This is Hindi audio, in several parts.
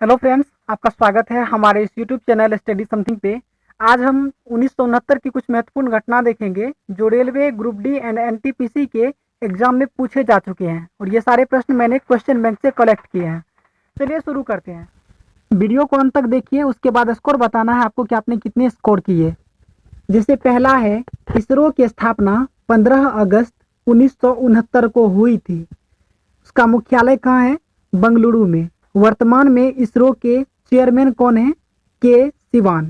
हेलो फ्रेंड्स, आपका स्वागत है हमारे इस यूट्यूब चैनल स्टडी समथिंग पे। आज हम 1969 की कुछ महत्वपूर्ण घटना देखेंगे जो railway group D and NTPC के एग्जाम में पूछे जा चुके हैं, और ये सारे प्रश्न मैंने क्वेश्चन बैंक से कलेक्ट किए हैं। चलिए शुरू करते हैं। वीडियो को अंत तक देखिए, उसके बाद स्कोर बताना है आपको कि आपने कितने स्कोर किए। जैसे पहला है, इसरो की स्थापना 15 अगस्त 1969 को हुई थी। उसका मुख्यालय कहाँ है? बंगलुरु में। वर्तमान में इसरो के चेयरमैन कौन है? के सिवान।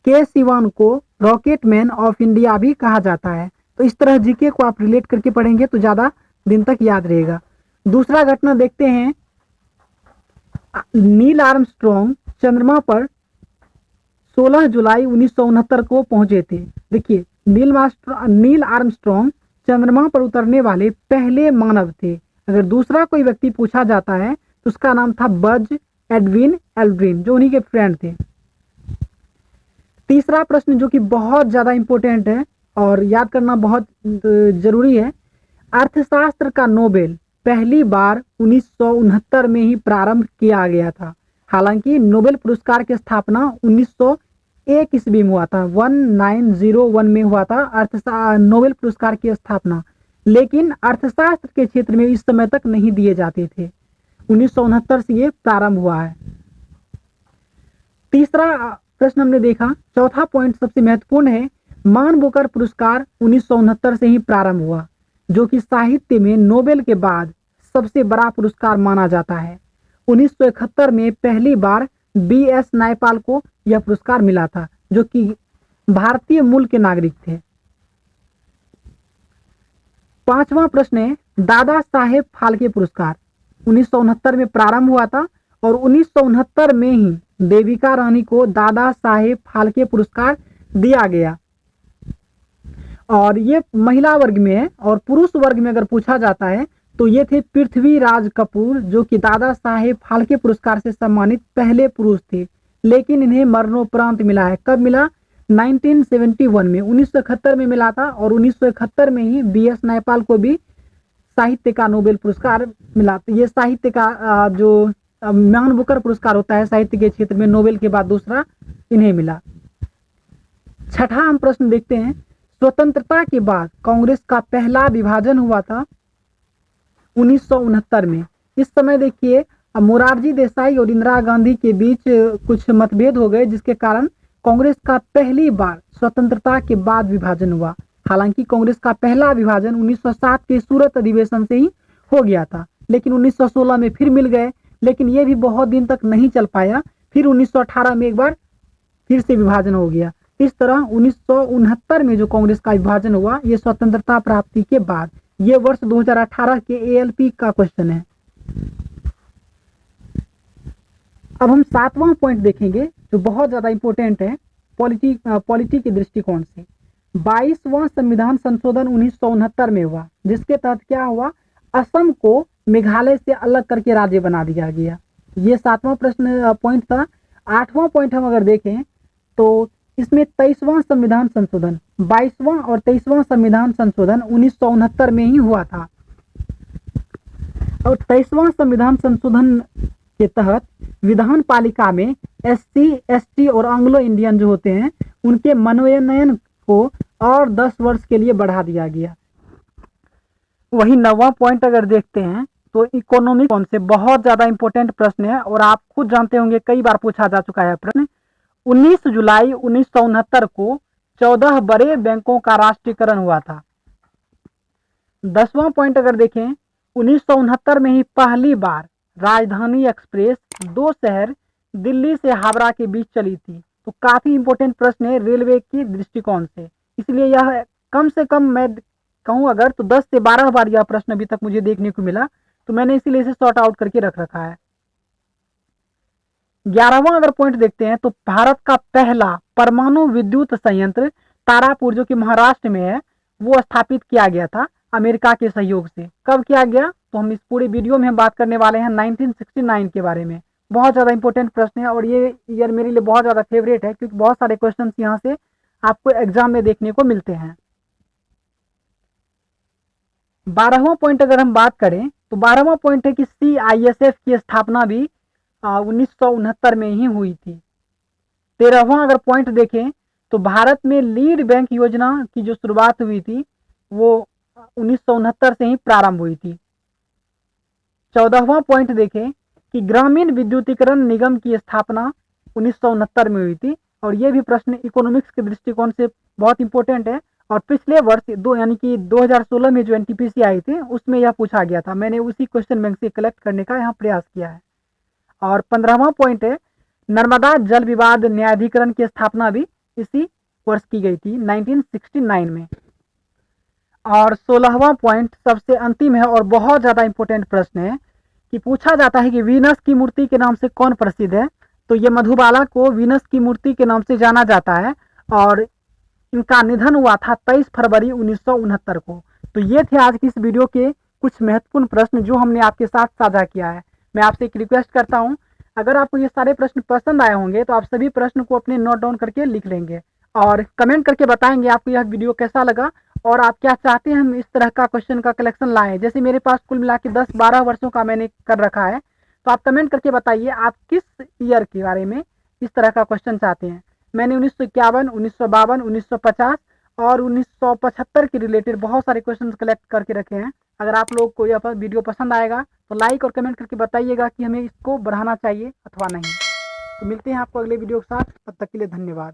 के सिवान को रॉकेट मैन ऑफ इंडिया भी कहा जाता है। तो इस तरह जीके को आप रिलेट करके पढ़ेंगे तो ज़्यादा दिन तक याद रहेगा। दूसरा घटना देखते हैं। नील आर्मस्ट्रॉन्ग चंद्रमा पर 16 जुलाई 1969 को पहुंचे थे। देखिए, नील आर्मस्ट्रॉन्ग चंद्रमा पर उतरने वाले पहले मानव थे। अगर दूसरा कोई व्यक्ति पूछा जाता है तो उसका नाम था बज एडविन एल्ड्रिन, जो उन्हीं के फ्रेंड थे। तीसरा प्रश्न जो कि बहुत ज़्यादा इंपॉर्टेंट है और याद करना बहुत जरूरी है। अर्थशास्त्र का नोबेल पहली बार 1969 में ही प्रारंभ किया गया था। हालांकि नोबेल पुरस्कार की स्थापना 1901 ईस्वी में हुआ था, 1901 में हुआ था नोबेल पुरस्कार की स्थापना। लेकिन अर्थशास्त्र के क्षेत्र में इस समय तक नहीं दिए जाते थे। 1969 से ये प्रारंभ हुआ है। तीसरा प्रश्न हमने देखा। चौथा पॉइंट सबसे महत्वपूर्ण है। मान बुकर पुरस्कार 1969 से ही प्रारंभ हुआ, जो कि साहित्य में नोबेल के बाद सबसे बड़ा पुरस्कार माना जाता है। 1971 में पहली बार BS नायपाल को यह पुरस्कार मिला था, जो कि भारतीय मूल के नागरिक थे। पांचवा प्रश्न है, दादा साहेब फाल्के पुरस्कार 1969 में प्रारंभ हुआ था और 1969 में ही देविका रानी को दादा साहेब फाल्के पुरस्कार दिया गया। और ये महिला वर्ग में है, और पुरुष वर्ग में अगर पूछा जाता है तो ये थे पृथ्वीराज कपूर, जो कि दादा साहेब फाल्के पुरस्कार से सम्मानित पहले पुरुष थे। लेकिन इन्हें मरणोपरांत मिला है। कब मिला? 1971 में। 1971 में मिला था, और 1971 में ही BS नायपाल को भी साहित्य का नोबेल पुरस्कार मिला। तो ये साहित्य का जो मान बुकर पुरस्कार होता है साहित्य के क्षेत्र में, नोबेल के बाद दूसरा इन्हें मिला। छठा हम प्रश्न देखते हैं। स्वतंत्रता के बाद कांग्रेस का पहला विभाजन हुआ था 1969 में। इस समय देखिए, मोरारजी देसाई और इंदिरा गांधी के बीच कुछ मतभेद हो गए, जिसके कारण कांग्रेस का पहली बार स्वतंत्रता के बाद विभाजन हुआ। हालांकि कांग्रेस का पहला विभाजन 1907 के सूरत अधिवेशन से ही हो गया था, लेकिन 1916 में फिर मिल गए। लेकिन ये भी बहुत दिन तक नहीं चल पाया। फिर 1918 में एक बार फिर से विभाजन हो गया। इस तरह 1969 में जो कांग्रेस का विभाजन हुआ, ये स्वतंत्रता प्राप्ति के बाद। ये वर्ष 2018 के ALP का क्वेश्चन है। अब हम सातवां पॉइंट देखेंगे जो बहुत ज्यादा इंपॉर्टेंट है पॉलिटी के दृष्टिकोण से। 22वां संविधान संशोधन 1969 में हुआ, जिसके तहत क्या हुआ? असम को मेघालय से अलग करके राज्य बना दिया गया। ये सातवां प्रश्न पॉइंट था। आठवां पॉइंट हम अगर देखें तो इसमें 23वां संविधान संशोधन, 22वां और 23वां संविधान संशोधन 1969 में ही हुआ था। और 23वां संविधान संशोधन के तहत विधान पालिका में SC, ST और एंग्लो इंडियन जो होते हैं उनके मनोनयन को और 10 वर्ष के लिए बढ़ा दिया गया। वही 9वां पॉइंट अगर देखते हैं तो इकोनॉमिक कौन से बहुत ज्यादा इंपॉर्टेंट प्रश्न है, और आप खुद जानते होंगे कई बार पूछा जा चुका है प्रश्न। 19 जुलाई 1969 को 14 बड़े बैंकों का राष्ट्रीयकरण हुआ था। 10वां पॉइंट अगर देखें, 1969 में ही पहली बार राजधानी एक्सप्रेस 2 शहर दिल्ली से हावड़ा के बीच चली थी। तो काफी इंपॉर्टेंट प्रश्न है रेलवे की दृष्टिकोण से, इसलिए यह कम से कम मैं कहूं अगर तो 10 से 12 बार यह प्रश्न अभी तक मुझे देखने को मिला, तो मैंने इसीलिए इसे सॉर्ट आउट करके रख रखा है। 11वां अगर पॉइंट देखते हैं तो भारत का पहला परमाणु विद्युत संयंत्र तारापुर, जो कि महाराष्ट्र में है, वो स्थापित किया गया था अमेरिका के सहयोग से। कब किया गया? तो हम इस पूरे वीडियो में हम बात करने वाले हैं 1969 के बारे में। बहुत ज्यादा इंपॉर्टेंट प्रश्न है, और ये ईयर मेरे लिए बहुत ज्यादा फेवरेट है, क्योंकि बहुत सारे क्वेश्चंस यहाँ से आपको एग्जाम में देखने को मिलते हैं। 12वां पॉइंट अगर हम बात करें तो 12वां पॉइंट है कि CISF की स्थापना भी 1969 में ही हुई थी। 13वां अगर पॉइंट देखें तो भारत में लीड बैंक योजना की जो शुरुआत हुई थी वो 1969 से ही प्रारंभ हुई थी। 14वां पॉइंट देखें कि ग्रामीण विद्युतीकरण निगम की स्थापना 1969 में हुई थी, और ये भी प्रश्न इकोनॉमिक्स के दृष्टिकोण से बहुत इंपॉर्टेंट है। और पिछले वर्ष दो यानी कि 2016 में जो एनटीपीसी आई थी उसमें यह पूछा गया था, मैंने उसी क्वेश्चन बैंक से कलेक्ट करने का यहाँ प्रयास किया है। और 15वां पॉइंट है नर्मदा जल विवाद न्यायाधिकरण की स्थापना भी इसी वर्ष की गई थी 1969 में। और 16वां पॉइंट सबसे अंतिम है और बहुत ज़्यादा इंपॉर्टेंट प्रश्न है कि पूछा जाता है कि वीनस की मूर्ति के नाम से कौन प्रसिद्ध है। तो ये मधुबाला को वीनस की मूर्ति के नाम से जाना जाता है और इनका निधन हुआ था 23 फरवरी 1969 को। तो ये थे आज की इस वीडियो के कुछ महत्वपूर्ण प्रश्न जो हमने आपके साथ साझा किया है। मैं आपसे एक रिक्वेस्ट करता हूँ, अगर आपको ये सारे प्रश्न पसंद आए होंगे तो आप सभी प्रश्न को अपने नोट डाउन करके लिख लेंगे और कमेंट करके बताएंगे आपको यह वीडियो कैसा लगा और आप क्या चाहते हैं हम इस तरह का क्वेश्चन का कलेक्शन लाएं। जैसे मेरे पास कुल मिला के 10-12 वर्षों का मैंने कर रखा है, तो आप कमेंट करके बताइए आप किस ईयर के बारे में इस तरह का क्वेश्चन चाहते हैं। मैंने 1951, 1952, 1950 और 1975 के रिलेटेड बहुत सारे क्वेश्चन कलेक्ट करके रखे हैं। अगर आप लोग को यह वीडियो पसंद आएगा तो लाइक और कमेंट करके बताइएगा कि हमें इसको बढ़ाना चाहिए अथवा नहीं। तो मिलते हैं आपको अगले वीडियो के साथ, तब तक के लिए धन्यवाद।